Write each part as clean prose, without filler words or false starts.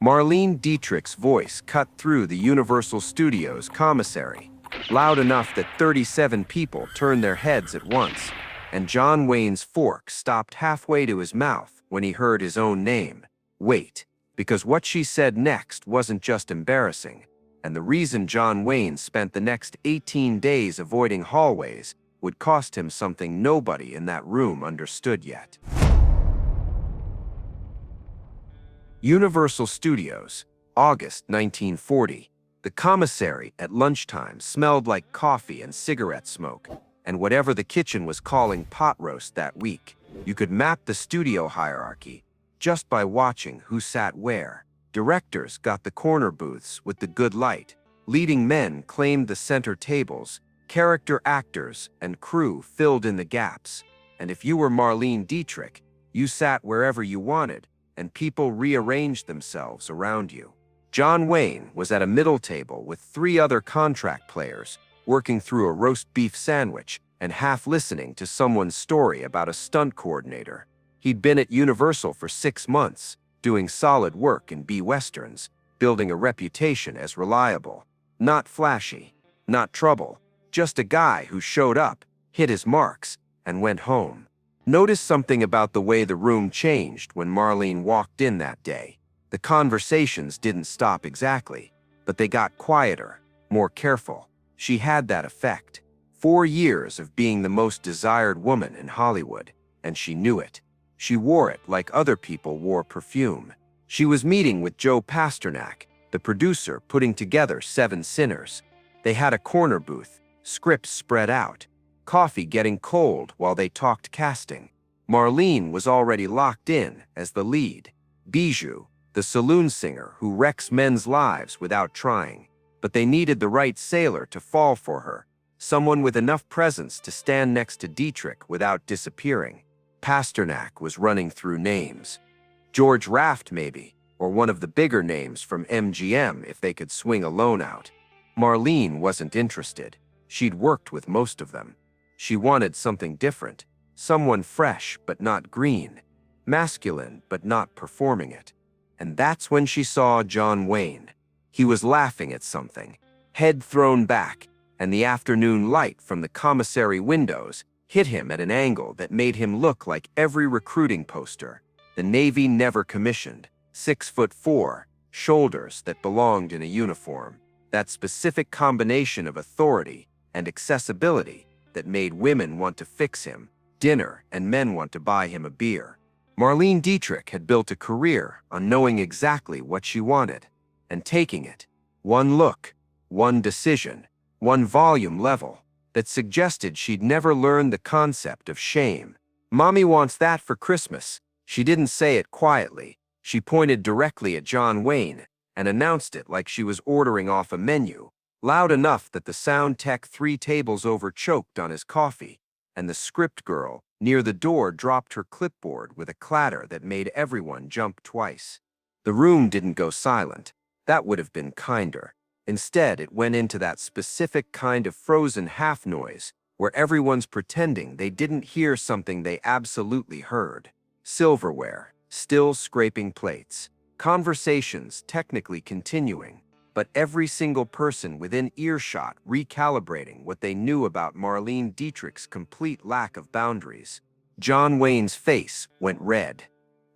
Marlene Dietrich's voice cut through the Universal Studios commissary, loud enough that 37 people turned their heads at once, and John Wayne's fork stopped halfway to his mouth when he heard his own name. Wait, because what she said next wasn't just embarrassing, and the reason John Wayne spent the next 18 days avoiding hallways would cost him something nobody in that room understood yet. Universal Studios, August 1940. The commissary at lunchtime smelled like coffee and cigarette smoke, and whatever the kitchen was calling pot roast that week. You could map the studio hierarchy just by watching who sat where. Directors got the corner booths with the good light. Leading men claimed the center tables. Character actors and crew filled in the gaps. And if you were Marlene Dietrich, you sat wherever you wanted, and people rearranged themselves around you. John Wayne was at a middle table with 3 other contract players, working through a roast beef sandwich and half listening to someone's story about a stunt coordinator. He'd been at Universal for 6 months, doing solid work in B-Westerns, building a reputation as reliable. Not flashy, not trouble, just a guy who showed up, hit his marks, and went home. Notice something about the way the room changed when Marlene walked in that day. The conversations didn't stop exactly, but they got quieter, more careful. She had that effect. 4 years of being the most desired woman in Hollywood, and she knew it. She wore it like other people wore perfume. She was meeting with Joe Pasternak, the producer putting together 7 Sinners. They had a corner booth, scripts spread out, coffee getting cold while they talked casting. Marlene was already locked in as the lead. Bijou, the saloon singer who wrecks men's lives without trying. But they needed the right sailor to fall for her, someone with enough presence to stand next to Dietrich without disappearing. Pasternak was running through names. George Raft maybe, or one of the bigger names from MGM if they could swing a loan out. Marlene wasn't interested. She'd worked with most of them. She wanted something different, someone fresh but not green, masculine but not performing it. And that's when she saw John Wayne. He was laughing at something, head thrown back, and the afternoon light from the commissary windows hit him at an angle that made him look like every recruiting poster. The Navy never commissioned, 6'4", shoulders that belonged in a uniform. That specific combination of authority and accessibility that made women want to fix him dinner and men want to buy him a beer. Marlene Dietrich had built a career on knowing exactly what she wanted and taking it. One look, one decision, one volume level that suggested she'd never learned the concept of shame. Mommy wants that for Christmas. She didn't say it quietly. She pointed directly at John Wayne and announced it like she was ordering off a menu, loud enough that the sound tech 3 tables over choked on his coffee, and the script girl near the door dropped her clipboard with a clatter that made everyone jump twice. The room didn't go silent. That would have been kinder. Instead, it went into that specific kind of frozen half noise where everyone's pretending they didn't hear something they absolutely heard. Silverware, still scraping plates. Conversations technically continuing, but every single person within earshot recalibrating what they knew about Marlene Dietrich's complete lack of boundaries. John Wayne's face went red.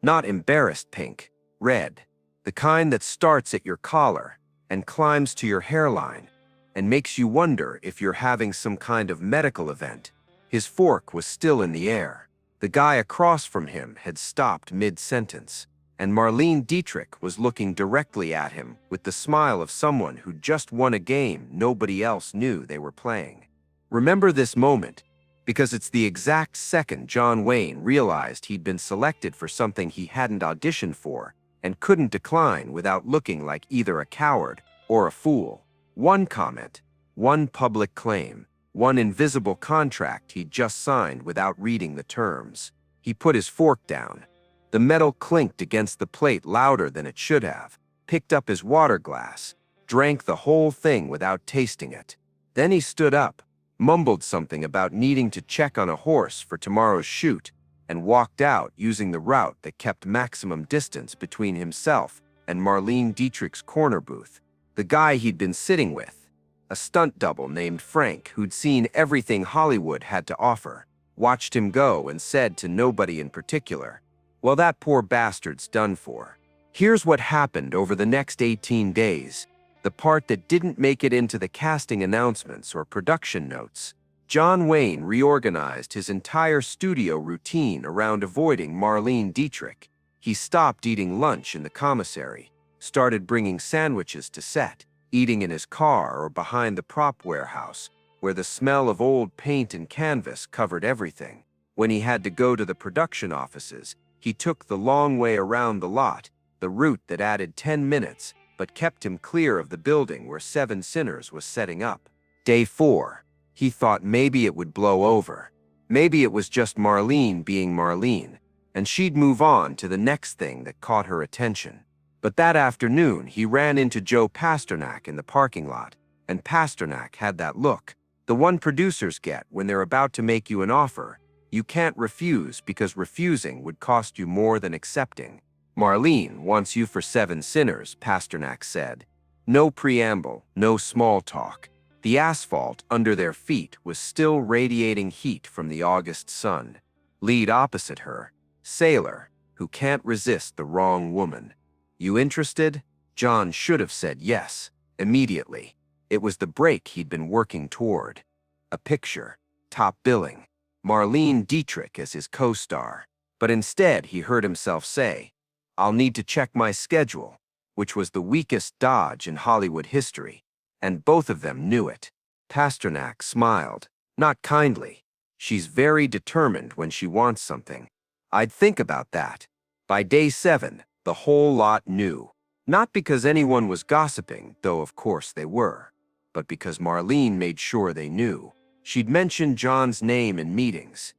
Not embarrassed pink, red. The kind that starts at your collar and climbs to your hairline and makes you wonder if you're having some kind of medical event. His fork was still in the air. The guy across from him had stopped mid-sentence, and Marlene Dietrich was looking directly at him with the smile of someone who just won a game nobody else knew they were playing. Remember this moment, because it's the exact second John Wayne realized he'd been selected for something he hadn't auditioned for and couldn't decline without looking like either a coward or a fool. One comment, one public claim, one invisible contract he'd just signed without reading the terms. He put his fork down. The metal clinked against the plate louder than it should have, picked up his water glass, drank the whole thing without tasting it. Then he stood up, mumbled something about needing to check on a horse for tomorrow's shoot, and walked out using the route that kept maximum distance between himself and Marlene Dietrich's corner booth. The guy he'd been sitting with, a stunt double named Frank who'd seen everything Hollywood had to offer, watched him go and said to nobody in particular, "Well, that poor bastard's done for." Here's what happened over the next 18 days, the part that didn't make it into the casting announcements or production notes. John Wayne reorganized his entire studio routine around avoiding Marlene Dietrich. He stopped eating lunch in the commissary, started bringing sandwiches to set, eating in his car or behind the prop warehouse, where the smell of old paint and canvas covered everything. When he had to go to the production offices, he took the long way around the lot, the route that added 10 minutes, but kept him clear of the building where Seven Sinners was setting up. Day 4. He thought maybe it would blow over. Maybe it was just Marlene being Marlene, and she'd move on to the next thing that caught her attention. But that afternoon, he ran into Joe Pasternak in the parking lot, and Pasternak had that look, the one producers get when they're about to make you an offer. You can't refuse because refusing would cost you more than accepting. "Marlene wants you for Seven Sinners," Pasternak said. No preamble, no small talk. The asphalt under their feet was still radiating heat from the August sun. Lead opposite her, sailor, who can't resist the wrong woman. "You interested?" John should have said yes, immediately. It was the break he'd been working toward. A picture, top billing, Marlene Dietrich as his co-star. But instead he heard himself say, "I'll need to check my schedule," which was the weakest dodge in Hollywood history, and both of them knew it. Pasternak smiled, not kindly. "She's very determined when she wants something. I'd think about that." By day 7, the whole lot knew. Not because anyone was gossiping, though of course they were, but because Marlene made sure they knew. She'd mentioned John's name in meetings,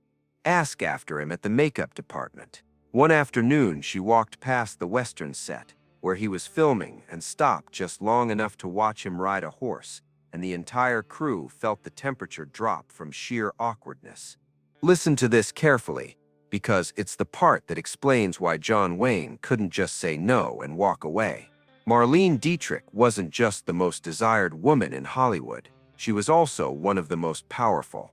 ask after him at the makeup department. One afternoon, she walked past the Western set, where he was filming, and stopped just long enough to watch him ride a horse, and the entire crew felt the temperature drop from sheer awkwardness. Listen to this carefully, because it's the part that explains why John Wayne couldn't just say no and walk away. Marlene Dietrich wasn't just the most desired woman in Hollywood. She was also one of the most powerful.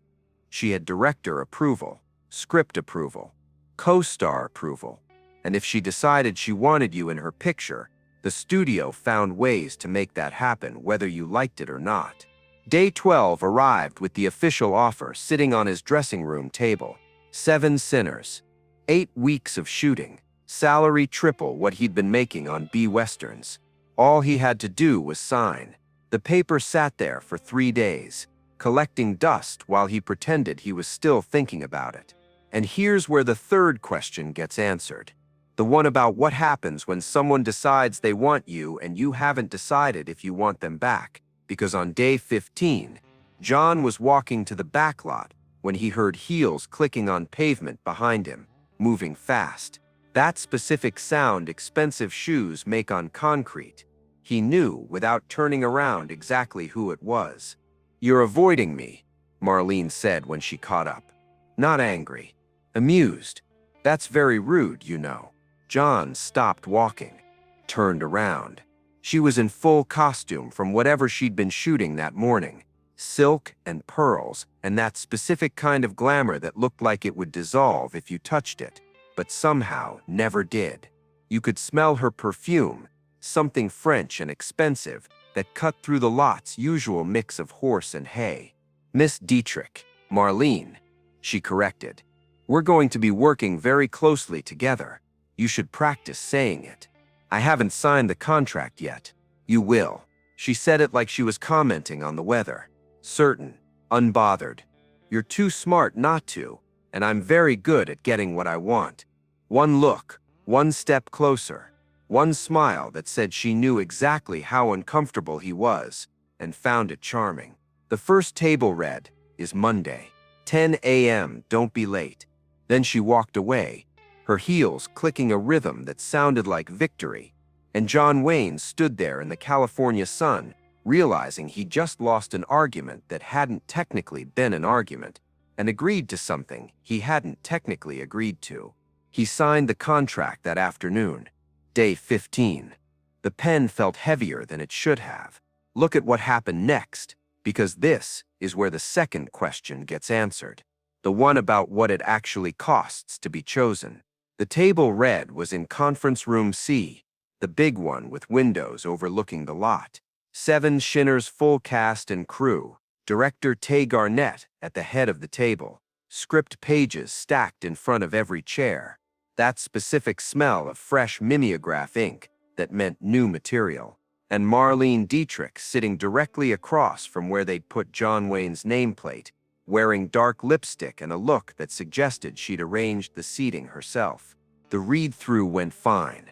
She had director approval, script approval, co-star approval, and if she decided she wanted you in her picture, the studio found ways to make that happen whether you liked it or not. Day 12 arrived with the official offer sitting on his dressing room table. Seven Sinners. 8 weeks of shooting. Salary triple what he'd been making on B-Westerns. All he had to do was sign. The paper sat there for 3 days, collecting dust while he pretended he was still thinking about it. And here's where the third question gets answered. The one about what happens when someone decides they want you and you haven't decided if you want them back. Because on day 15, John was walking to the back lot when he heard heels clicking on pavement behind him, moving fast. That specific sound expensive shoes make on concrete. He knew, without turning around, exactly who it was. "You're avoiding me," Marlene said when she caught up. Not angry, amused. "That's very rude, you know." John stopped walking, turned around. She was in full costume from whatever she'd been shooting that morning. Silk and pearls, and that specific kind of glamour that looked like it would dissolve if you touched it, but somehow never did. You could smell her perfume, something French and expensive that cut through the lot's usual mix of horse and hay. "Miss Dietrich, Marlene," she corrected. "We're going to be working very closely together. You should practice saying it." "I haven't signed the contract yet." "You will." She said it like she was commenting on the weather. Certain, unbothered. "You're too smart not to, and I'm very good at getting what I want." One look, one step closer, one smile that said she knew exactly how uncomfortable he was, and found it charming. The first table read, "Is Monday. 10 a.m. Don't be late." Then she walked away, her heels clicking a rhythm that sounded like victory, and John Wayne stood there in the California sun, realizing he'd just lost an argument that hadn't technically been an argument, and agreed to something he hadn't technically agreed to. He signed the contract that afternoon. Day 15. The pen felt heavier than it should have. Look at what happened next, because this is where the second question gets answered. The one about what it actually costs to be chosen. The table read was in Conference Room C, the big one with windows overlooking the lot. 7 Shinner's full cast and crew, director Tay Garnett at the head of the table, script pages stacked in front of every chair. That specific smell of fresh mimeograph ink that meant new material. And Marlene Dietrich sitting directly across from where they'd put John Wayne's nameplate, wearing dark lipstick and a look that suggested she'd arranged the seating herself. The read-through went fine.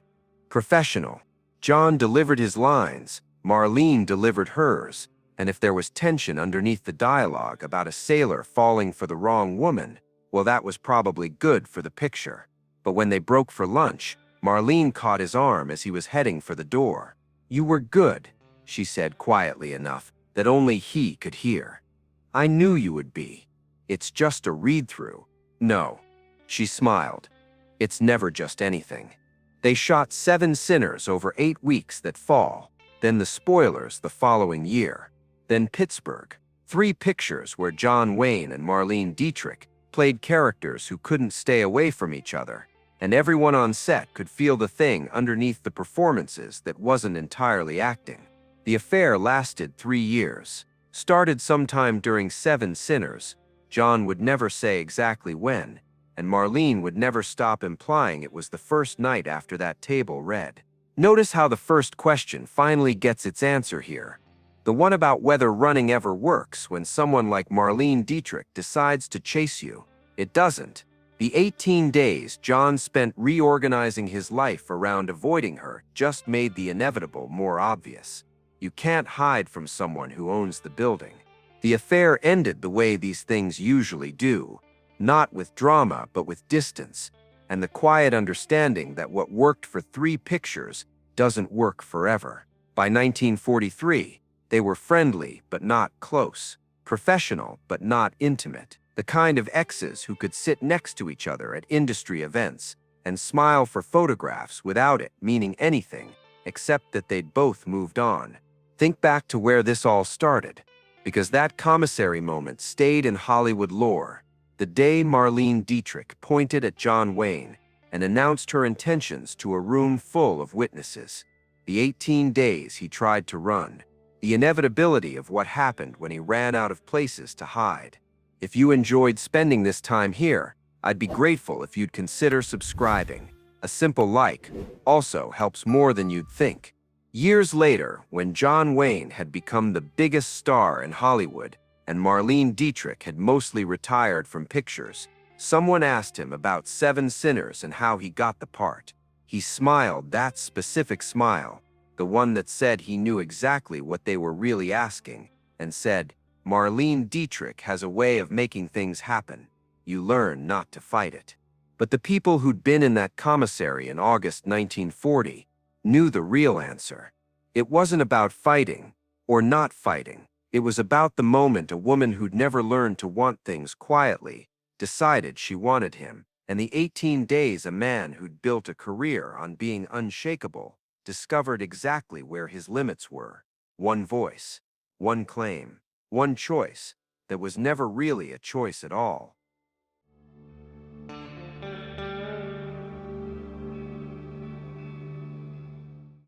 Professional. John delivered his lines, Marlene delivered hers, and if there was tension underneath the dialogue about a sailor falling for the wrong woman, well, that was probably good for the picture. But when they broke for lunch, Marlene caught his arm as he was heading for the door. "You were good," she said quietly enough that only he could hear. "I knew you would be. It's just a read-through." "No." She smiled. "It's never just anything." They shot 7 Sinners over 8 weeks that fall, then The Spoilers the following year, then Pittsburgh. 3 pictures where John Wayne and Marlene Dietrich played characters who couldn't stay away from each other, and everyone on set could feel the thing underneath the performances that wasn't entirely acting. The affair lasted 3 years. Started sometime during 7 Sinners. John would never say exactly when, and Marlene would never stop implying it was the first night after that table read. Notice how the first question finally gets its answer here. The one about whether running ever works when someone like Marlene Dietrich decides to chase you. It doesn't. The 18 days John spent reorganizing his life around avoiding her just made the inevitable more obvious. You can't hide from someone who owns the building. The affair ended the way these things usually do, not with drama but with distance, and the quiet understanding that what worked for 3 pictures doesn't work forever. By 1943, they were friendly but not close, professional but not intimate. The kind of exes who could sit next to each other at industry events and smile for photographs without it meaning anything except that they'd both moved on. Think back to where this all started, because that commissary moment stayed in Hollywood lore. The day Marlene Dietrich pointed at John Wayne and announced her intentions to a room full of witnesses. The 18 days he tried to run. The inevitability of what happened when he ran out of places to hide. If you enjoyed spending this time here, I'd be grateful if you'd consider subscribing. A simple like also helps more than you'd think. Years later, when John Wayne had become the biggest star in Hollywood and Marlene Dietrich had mostly retired from pictures, someone asked him about 7 Sinners and how he got the part. He smiled that specific smile, the one that said he knew exactly what they were really asking, and said, "Marlene Dietrich has a way of making things happen. You learn not to fight it." But the people who'd been in that commissary in August 1940 knew the real answer. It wasn't about fighting or not fighting. It was about the moment a woman who'd never learned to want things quietly decided she wanted him, and the 18 days a man who'd built a career on being unshakable discovered exactly where his limits were. One voice, one claim, one choice that was never really a choice at all.